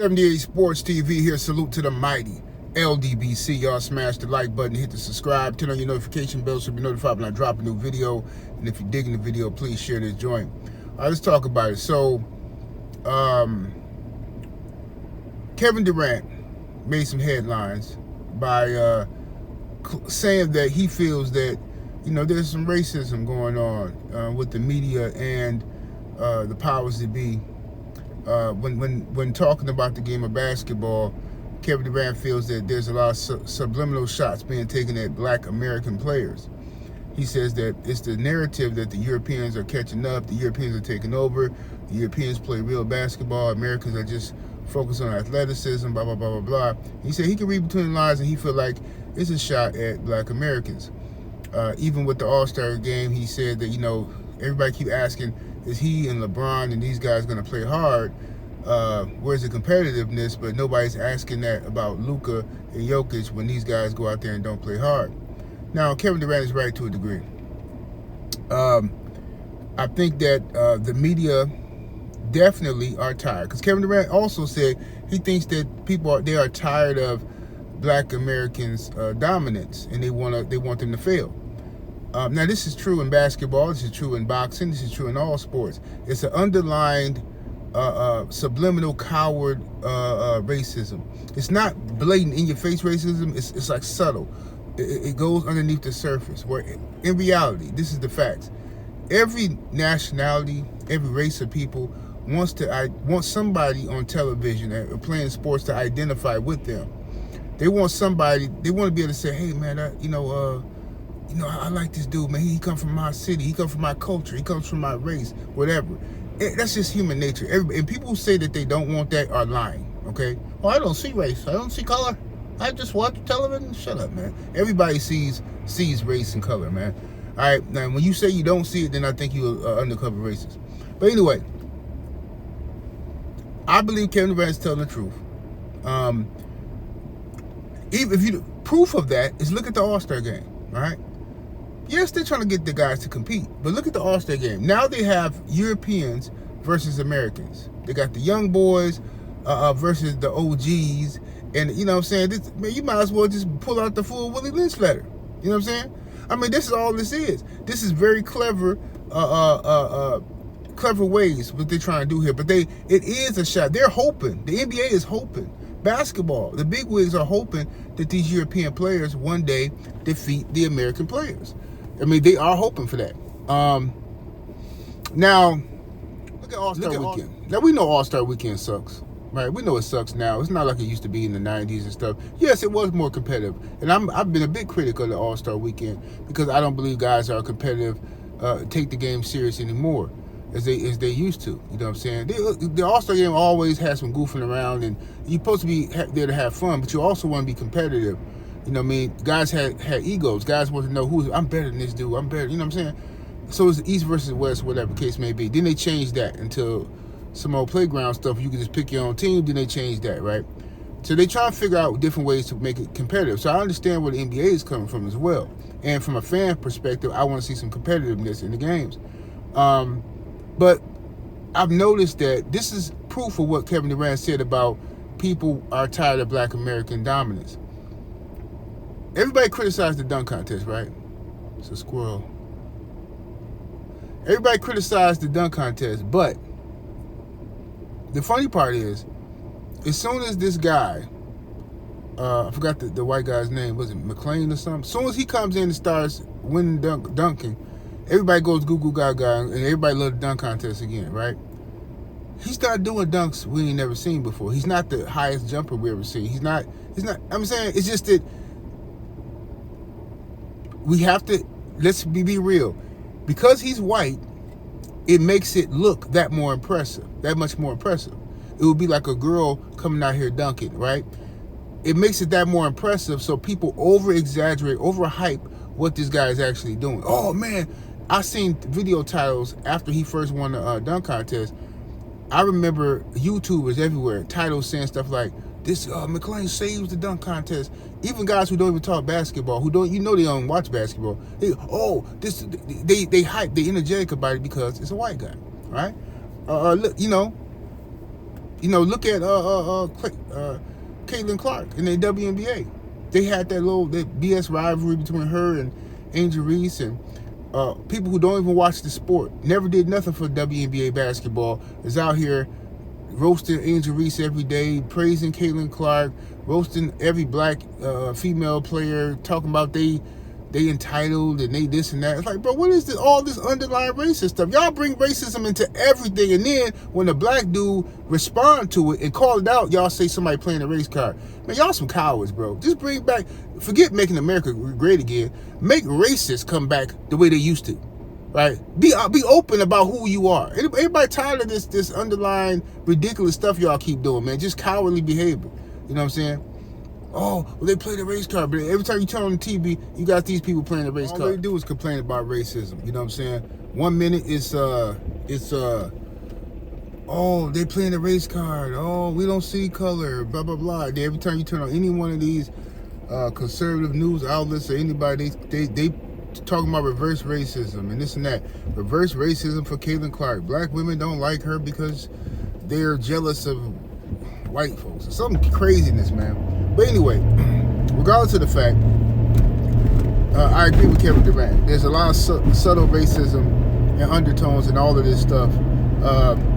78 Sports TV here. Salute to the mighty LDBC. Y'all smash the like button, hit the subscribe, turn on your notification bell so you'll be notified when I drop a new video. And if you're digging the video, please share this joint. All right, let's talk about it. So, Kevin Durant made some headlines by saying that he feels that, there's some racism going on with the media and the powers that be. When talking about the game of basketball, Kevin Durant feels that there's a lot of subliminal shots being taken at black American players. He says that it's the narrative that the Europeans are catching up, the Europeans are taking over, the Europeans play real basketball, Americans are just focused on athleticism, blah, blah, blah, blah, blah. He said he can read between the lines and he feel like it's a shot at black Americans. Even with the All-Star game, he said that, everybody keep asking, is he and LeBron and these guys going to play hard? Where's the competitiveness? But nobody's asking that about Luka and Jokic when these guys go out there and don't play hard. Now, Kevin Durant is right to a degree. I think that the media definitely are tired. Because Kevin Durant also said he thinks that they are tired of black Americans' dominance, and they want them to fail. Now, this is true in basketball. This is true in boxing. This is true in all sports. It's an underlined, subliminal, coward racism. It's not blatant, in-your-face racism. It's like subtle. It goes underneath the surface. Where, in reality, this is the facts. Every nationality, every race of people wants somebody on television or playing sports to identify with them. They want somebody. They want to be able to say, "Hey, man, I like this dude, man. He comes from my city. He comes from my culture. He comes from my race, whatever." That's just human nature. And people who say that they don't want that are lying, okay? Well, I don't see race. I don't see color. I just watch television. Shut up, man. Everybody sees race and color, man. All right? Now, when you say you don't see it, then I think you're undercover racist. But anyway, I believe Kevin Durant's telling the truth. Even if proof of that is look at the All-Star game, all right? Yes, they're trying to get the guys to compete, but look at the All-Star game. Now they have Europeans versus Americans. They got the young boys versus the OGs, and you know what I'm saying? Man, you might as well just pull out the full Willie Lynch letter. You know what I'm saying? I mean, this is all this is. This is very clever, clever ways what they're trying to do here. But it is a shot. They're hoping. The NBA is hoping. Basketball, the big wigs are hoping that these European players one day defeat the American players. I mean, they are hoping for that. Now, look at All-Star Weekend. Now, we know All-Star Weekend sucks, right? We know it sucks now. It's not like it used to be in the 90s and stuff. Yes, it was more competitive. And I've been a big critic of the All-Star Weekend because I don't believe guys are competitive, take the game serious anymore as they used to. You know what I'm saying? The All-Star game always has some goofing around, and you're supposed to be there to have fun, but you also want to be competitive. You know what I mean? Guys had egos. Guys want to know I'm better than this dude. I'm better. You know what I'm saying? So it's East versus West, whatever the case may be. Then they changed that until some old playground stuff. You can just pick your own team. Then they changed that, right? So they try to figure out different ways to make it competitive. So I understand where the NBA is coming from as well. And from a fan perspective, I want to see some competitiveness in the games. But I've noticed that this is proof of what Kevin Durant said about people are tired of black American dominance. Everybody criticized the dunk contest, right? It's a squirrel. Everybody criticized the dunk contest, but the funny part is, as soon as this guy, I forgot the white guy's name, was it McLean or something? As soon as he comes in and starts winning dunking, everybody goes goo goo gaga, and everybody loves the dunk contest again, right? He started doing dunks we ain't never seen before. He's not the highest jumper we ever seen. He's not, I'm saying, it's just that we have to, let's be real. Because he's white, it makes it look that much more impressive. It would be like a girl coming out here dunking, right? It makes it that more impressive, so people over-exaggerate, over-hype what this guy is actually doing. Oh, man, I seen video titles after he first won the dunk contest. I remember YouTubers everywhere, titles saying stuff like, this McLean saves the dunk contest. Even guys who don't even talk basketball, they don't watch basketball. They hype, they energetic about it because it's a white guy, right? Look, look at Caitlin Clark in the WNBA. They had that BS rivalry between her and Angel Reese, and people who don't even watch the sport, never did nothing for WNBA basketball, is out here roasting Angel Reese every day, praising Caitlin Clark, roasting every black female player, talking about they entitled and they this and that. It's like, bro, what is all this underlying racist stuff? Y'all bring racism into everything, and then when the black dude respond to it and call it out, y'all say somebody playing a race card. Man, y'all some cowards, bro. Just bring back, forget making America great again. Make racists come back the way they used to, right? Be open about who you are. Everybody tired of this underlying ridiculous stuff y'all keep doing, man. Just cowardly behavior. You know what I'm saying? Oh, well, they play the race card, but every time you turn on the TV, you got these people playing the race card. All they do is complain about racism. You know what I'm saying? 1 minute it's oh, they playing the race card. Oh, we don't see color. Blah blah blah. Every time you turn on any one of these conservative news outlets or anybody, they talking about reverse racism and this and that. Reverse racism for Caitlin Clark. Black women don't like her because they're jealous of white folks. Some craziness, man. But anyway, regardless of the fact, I agree with Kevin Durant. There's a lot of subtle racism and undertones and all of this stuff.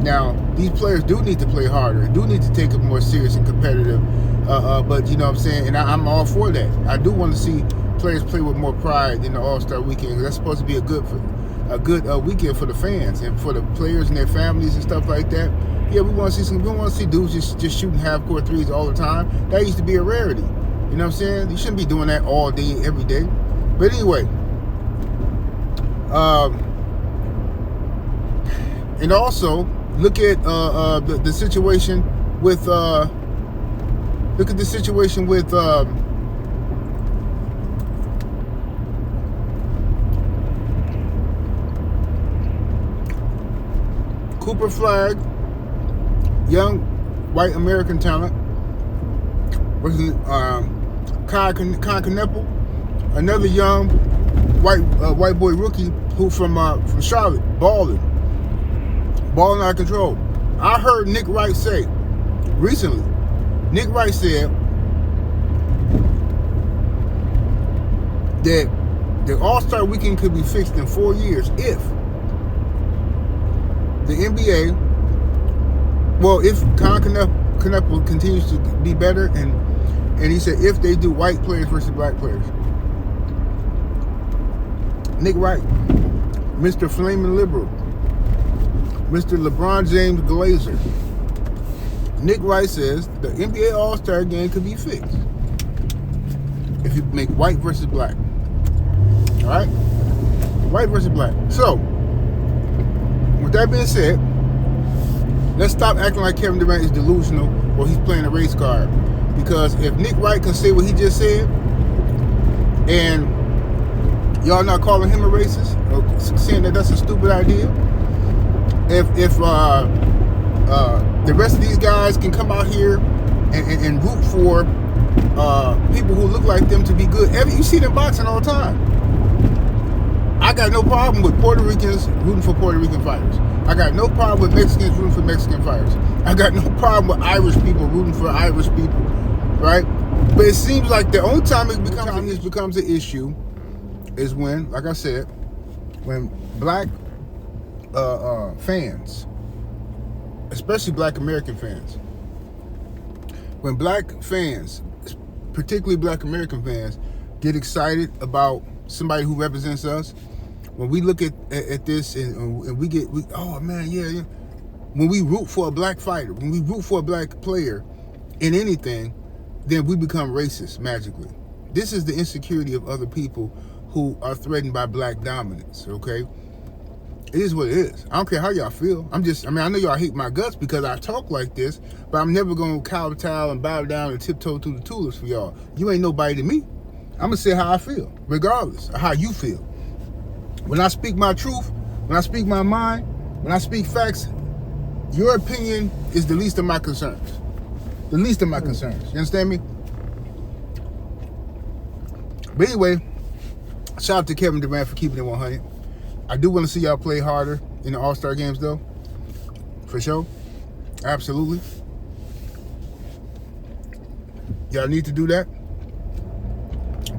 Now, these players do need to play harder, do need to take it more serious and competitive. But you know what I'm saying? And I'm all for that. I do want to see players play with more pride in the All-Star weekend, because that's supposed to be a good weekend for the fans and for the players and their families and stuff like that. Yeah, we want to see dudes just shooting half-court threes all the time. That used to be a rarity. You know what I'm saying? You shouldn't be doing that all day, every day. But anyway, and also look at the situation with Cooper Flagg, young white American talent, versus Kai Kneppel, another young white boy rookie who from Charlotte, balling out of control. I heard Nick Wright say recently. Nick Wright said that the All-Star weekend could be fixed in 4 years if the NBA, if Kai Kneppel continues to be better, and he said if they do white players versus black players. Nick Wright, Mr. Flaming Liberal, Mr. LeBron James Glazer. Nick Wright says the NBA All-Star game could be fixed if you make white versus black. All right? White versus black. So, with that being said, let's stop acting like Kevin Durant is delusional or he's playing a race card. Because if Nick Wright can say what he just said, and y'all not calling him a racist or saying that that's a stupid idea, if the rest of these guys can come out here and root for people who look like them to be good. You see them boxing all the time. I got no problem with Puerto Ricans rooting for Puerto Rican fighters. I got no problem with Mexicans rooting for Mexican fighters. I got no problem with Irish people rooting for Irish people, right? But it seems like the only time it becomes an issue is when, like I said, when black fans, especially black American fans, when black fans, particularly black American fans, get excited about somebody who represents us, when we look at this and we oh man, yeah. When we root for a black fighter, when we root for a black player in anything, then we become racist magically. This is the insecurity of other people who are threatened by black dominance, okay? It is what it is. I don't care how y'all feel. I know y'all hate my guts because I talk like this, but I'm never going to kowtow and bow down and tiptoe through the tulips for y'all. You ain't nobody to me. I'm going to say how I feel, regardless of how you feel. When I speak my truth, when I speak my mind, when I speak facts, your opinion is the least of my concerns. The least of my concerns. You understand me? But anyway, shout out to Kevin Durant for keeping it 100. I do want to see y'all play harder in the All-Star games, though. For sure. Absolutely. Y'all need to do that.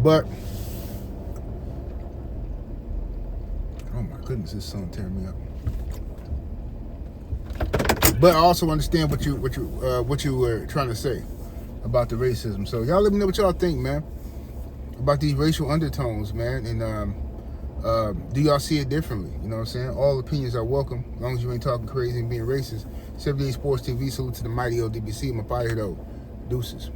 But oh my goodness, this song tearing me up. But I also understand what you were trying to say about the racism. So y'all let me know what y'all think, man, about these racial undertones, man. And do y'all see it differently? You know what I'm saying? All opinions are welcome, as long as you ain't talking crazy and being racist. 78 Sports TV, salute to the mighty LDBC. I'm up out of here though. Deuces.